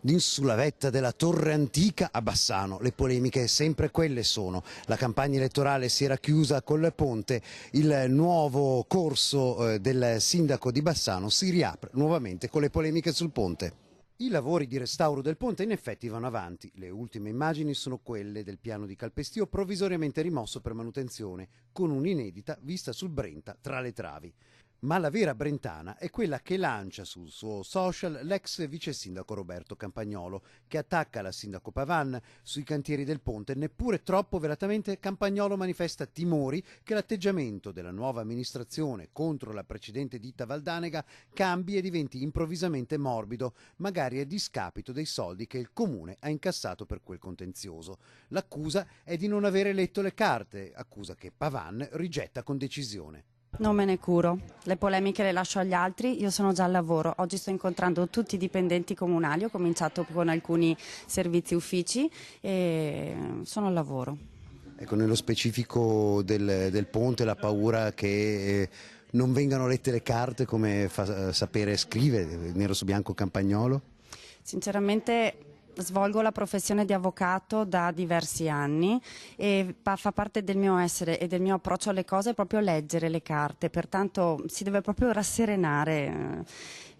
Sulla vetta della Torre Antica a Bassano, le polemiche sempre quelle sono. La campagna elettorale si era chiusa col ponte, il nuovo corso del sindaco di Bassano si riapre nuovamente con le polemiche sul ponte. I lavori di restauro del ponte in effetti vanno avanti. Le ultime immagini sono quelle del piano di calpestio provvisoriamente rimosso per manutenzione, con un'inedita vista sul Brenta tra le travi. Ma la vera brentana è quella che lancia sul suo social l'ex vice sindaco Roberto Campagnolo, che attacca la sindaco Pavan sui cantieri del ponte. Neppure troppo velatamente Campagnolo manifesta timori che l'atteggiamento della nuova amministrazione contro la precedente ditta Valdanega cambi e diventi improvvisamente morbido, magari a discapito dei soldi che il comune ha incassato per quel contenzioso. L'accusa è di non avere letto le carte, accusa che Pavan rigetta con decisione. Non me ne curo, le polemiche le lascio agli altri, io sono già al lavoro, oggi sto incontrando tutti i dipendenti comunali, ho cominciato con alcuni servizi uffici e sono al lavoro. Ecco, nello specifico del ponte, la paura che non vengano lette le carte, come fa sapere, scrive nero su bianco Campagnolo? Sinceramente svolgo la professione di avvocato da diversi anni e fa parte del mio essere e del mio approccio alle cose proprio leggere le carte, pertanto si deve proprio rasserenare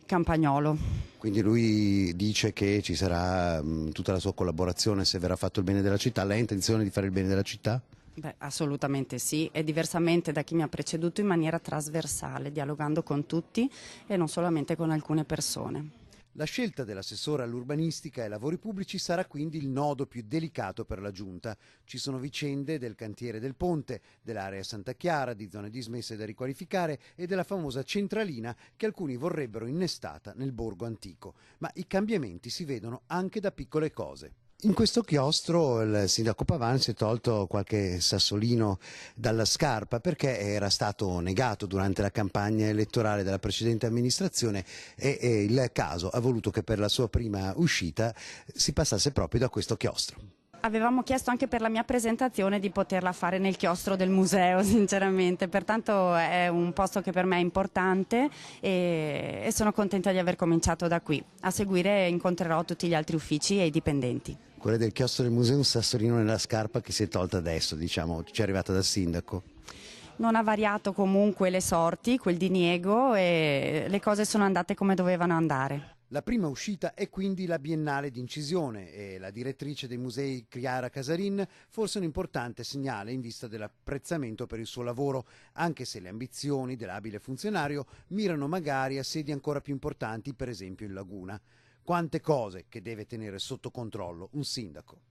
Campagnolo. Quindi lui dice che ci sarà tutta la sua collaborazione se verrà fatto il bene della città. Lei ha intenzione di fare il bene della città? Beh, assolutamente sì, e diversamente da chi mi ha preceduto in maniera trasversale, dialogando con tutti e non solamente con alcune persone. La scelta dell'assessore all'urbanistica e ai lavori pubblici sarà quindi il nodo più delicato per la Giunta. Ci sono vicende del cantiere del ponte, dell'area Santa Chiara, di zone dismesse da riqualificare e della famosa centralina che alcuni vorrebbero innestata nel borgo antico. Ma i cambiamenti si vedono anche da piccole cose. In questo chiostro il sindaco Pavan si è tolto qualche sassolino dalla scarpa perché era stato negato durante la campagna elettorale della precedente amministrazione e il caso ha voluto che per la sua prima uscita si passasse proprio da questo chiostro. Avevamo chiesto anche per la mia presentazione di poterla fare nel chiostro del museo, sinceramente, pertanto è un posto che per me è importante e sono contenta di aver cominciato da qui. A seguire incontrerò tutti gli altri uffici e i dipendenti. Quella del chiostro del museo, un sassolino nella scarpa che si è tolta adesso, diciamo, ci è arrivata dal sindaco. Non ha variato comunque le sorti, quel diniego, e le cose sono andate come dovevano andare. La prima uscita è quindi la Biennale di Incisione e la direttrice dei musei Chiara Casarin forse un importante segnale in vista dell'apprezzamento per il suo lavoro, anche se le ambizioni dell'abile funzionario mirano magari a sedi ancora più importanti, per esempio in Laguna. Quante cose che deve tenere sotto controllo un sindaco.